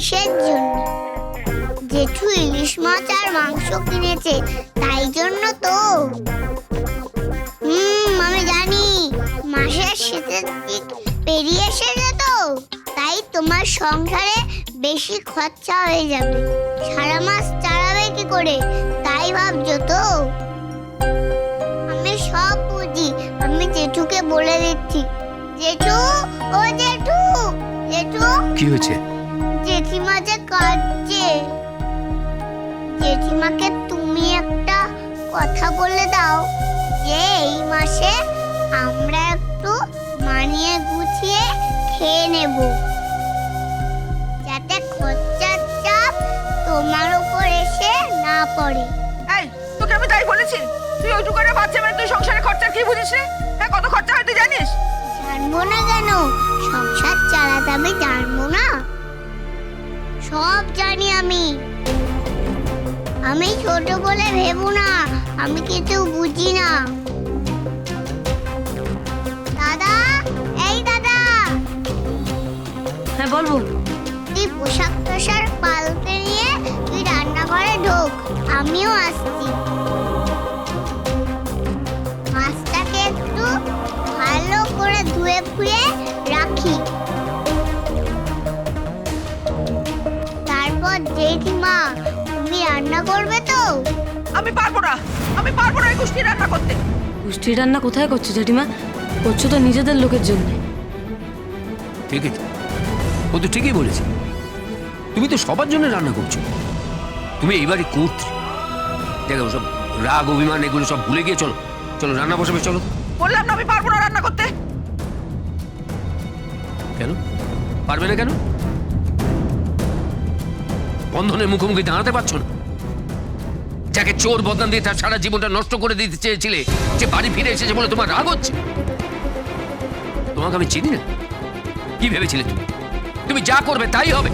কিসের জন্য? জেঠু ইলিশ মাছ আর মাংস কিনেছে, তাই জন্য তো। আমি জানি মাসের শেষের দিক পেরিয়ে এসেছে তো, তাই তোমার সংসারে বেশি খরচা হয়ে যাবে। সারা মাস চালাবে কি করে, তাই ভাবছো তো? আমি সব বুঝি, আমি জেঠুকে বলে দিচ্ছি। জেঠু, ও জেঠু, জেঠু। কি হয়েছে? জেঠিমা যে কাঁদছে। জেঠিমাকে তুমি একটা কথা বলে দাও যে এই মাসে আমরা একটু মানিয়ে গুছিয়ে খেয়ে নেব, যাতে খরচার চাপ তোমার উপর এসে না পড়ে। এই, তোকে আমি তাই বলেছি? তুই ওইটুকু করে বাচ্চা মেয়ে, তুই সংসারে খরচা কি বুঝিস রে? হ্যাঁ, কত খরচা হয় তুই জানিস? জানবো না কেন? সংসার চালাতে আমি জানবো না? সব জানি আমি। আমি ছোট বলে ভেবো না আমি কিছু বুঝি না। দাদা, এই দাদা। হ্যাঁ বলবো। তুই পোশাক টোশাক পাল্টে নিয়ে তুই রান্নাঘরে ঢোক, আমিও আসছি। মাছটাকে একটু ভালো করে ধুয়ে ফুয়ে রাখি। তারপর জেঠিমা, তুমি রান্না করবে তো? আমি পারবো না, আমি পারবো না এই গুষ্টি রান্না করতে। পুষ্টি রান্না কোথায় করছো জেঠিমা? করছো তো নিজেদের লোকের জন্য। ঠিকই তো, ও তো ঠিকই বলেছে। তুমি তো সবার জন্য রান্না করছো। তুমি এইবারই কর্ত্রী। দেখো সব রাগ অভিমান এগুলো সব ভুলে গিয়ে চলো, চলো রান্না বসাবে, চলো। বললাম না আমি পারবো না রান্না করতে। কেন পারবে না? কেন বন্ধনের মুখোমুখি দাঁড়াতে পারছো না? যাকে চোর বদনাম দিয়ে তার সারা জীবনটা নষ্ট করে দিতে চেয়েছিলে, যে বাড়ি ফিরে এসেছে বলে তোমার রাগ হচ্ছে? তোমাকে আমি চিনি না। কি ভেবেছিলে তুমি? তুমি যা করবে তাই হবে।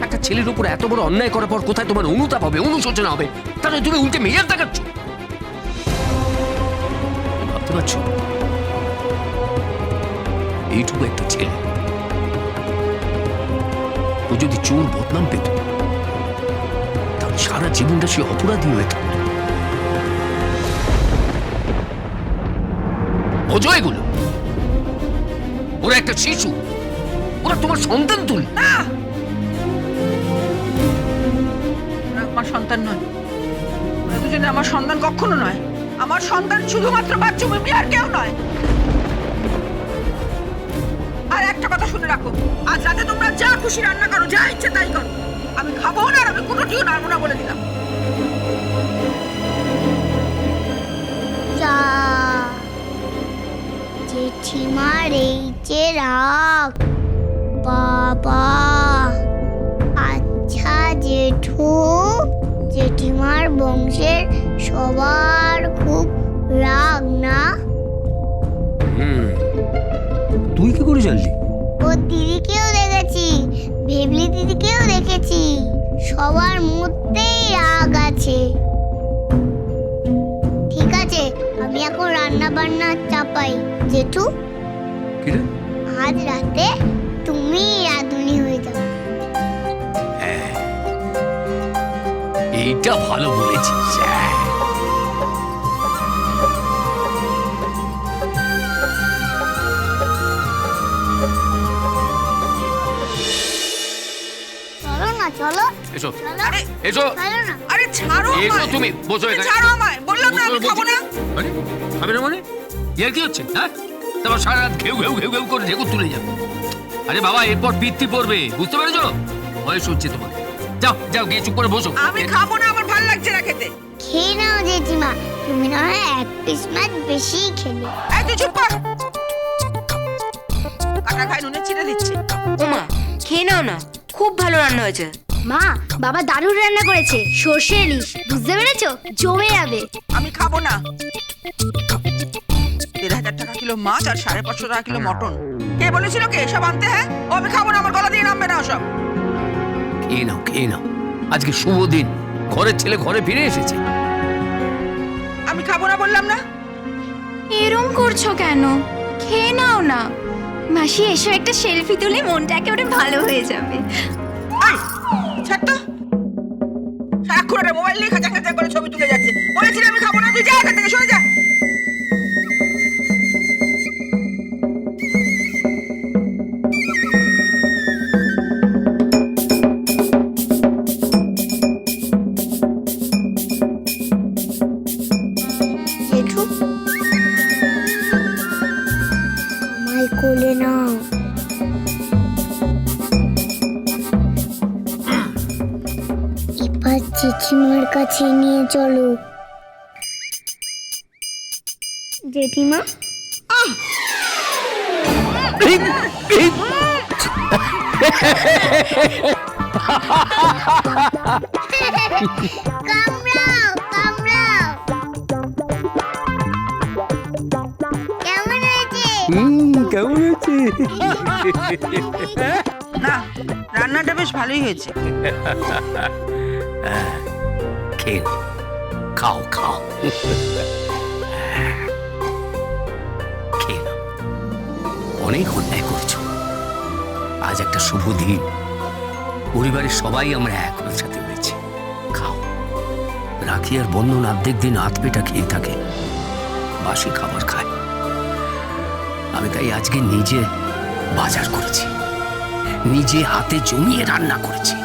একটা ছেলের উপর এত বড় অন্যায় করার পর কোথায় তোমার অনুতাপ হবে, অনুশোচনা হবে? তাহলে তুমি উল্টে মেজাজ দেখাচ্ছ। ভাবতে পারছো এইটুকু একটা ছেলে, ও যদি চোর বদনাম পেত তাহলে সারা জীবনটা সে অপরাধী হয়ে থাকত। বোঝো এগুলো? ওরা একটা শিশু, ওরা তোমার সন্তান তুল না, ওরা আমার সন্তান নয়। ওরা দুজনে আমার সন্তান কখনো নয়। আমার সন্তান শুধুমাত্র বাচ্চু মিমি, আর কেউ নয়। আর একটা কথা শুনে রাখো, আজ রাতে তোমরা যা খুশি রান্না করো, যা ইচ্ছে তাই করো, আমি খাবো না, আর আমি কোনোটিও নাড়বো না বলে দিলাম। যা, জেঠিমার এই যে রাগ, বাবা। আচ্ছা জেঠু, জেঠিমার বংশের সবার খুব রাগ না? তুই কি করে জানলি? ও দিদিকেও দেখেছি, ভেবলি দিদিকেও দেখেছি, সবার মধ্যেই রাগ আছে। ঠিক আছে, আমি এখন রান্না বান্না চাপাই। জেঠু, কি রে? আজ রাতে তুমি রাঁধুনি হয়ে যাও। এইটা ভালো বলেছিস। চলো না, চলো। এসো, চলো। আরে, এসো। চলো না। আরে ছাড়ো এসো, আমায়। তুমি বসো এখানে। ছাড়ো আমায়, বললাম না আমি খাবো না। আরে, খাবে না মানে? ইয়ার কি হচ্ছে? হ্যাঁ, তারপর সারা রাত ঘেউ ঘেউ ঘেউ ঘেউ করে ঢেকুর তুলে যাবে। আরে বাবা, এরপর পিত্তি পড়বে, বুঝতে পেরেছো? বয়স হচ্ছে তোমার। যাও যাও, গিয়ে চুপ করে বসো। আমি খাবো না, আমার ভালো লাগছে না খেতে। খেয়ে নাও জেঠিমা, তুমি না হয় এক পিস মাছ বেশি খেলে। এই তুই চুপ কর। কাটা খাই নুনে ছিঁড়ে দিচ্ছে। ওমা, খেয়ে নাও না, খুব ভালো রান্না হয়েছে। মা, বাবা দারুণ রান্না করেছে, সর্ষে ইলিশ, বুঝতে পেরেছো? জমে যাবে। আমি খাবো না। ১,৫০০ টাকা কিলো মাছ আর ৫৫০ টাকা কিলো মটন। কে বলেছিল কে সব আনতে? হ্যাঁ, ও আমি খাবো না, আমার গলা দিয়ে নামবে না সব। খেয়ে নাও, খেয়ে নাও। আজকে শুভ দিন, ঘরের ছেলে ঘরে ফিরে এসেছে। আমি খাবো না বললাম না? এরম করছো কেন? খেয়ে নাও না। মাসি, এসো একটা সেলফি তুলে মনটা একেবারে ভালো হয়ে যাবে। ছাড় তো, সারাক্ষণ একটা মোবাইল নিয়ে খাঁচা খাঁচা করে ছবি তুলে যাচ্ছে। বলেছিলাম আমি খাবো না, তুই যা এখান থেকে, সরে যা। জেঠু আমায় কোলে নাও। এবার জেঠিমার কাছে নিয়ে চলো। জেঠিমা কামড়াও কামড়াও। কেমন হয়েছে? কেমন আছে? না, রান্নাটা বেশ ভালোই হয়েছে। খেয়ে নাও। খাও খাও, খেয়ে নাও। অনেক অন্যায় করছো। আজ একটা শুভ দিন, পরিবারের সবাই আমরা একসাথে হয়েছি। খাও। রাখি আর বন্ধন অর্ধেক দিন আধ পেটা খেয়ে থাকে, বাসি খাবার খায়। আমি তাই আজকে নিজে বাজার করেছি, নিজে হাতে জমিয়ে রান্না করেছি।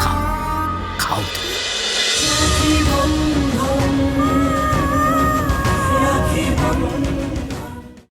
খাও।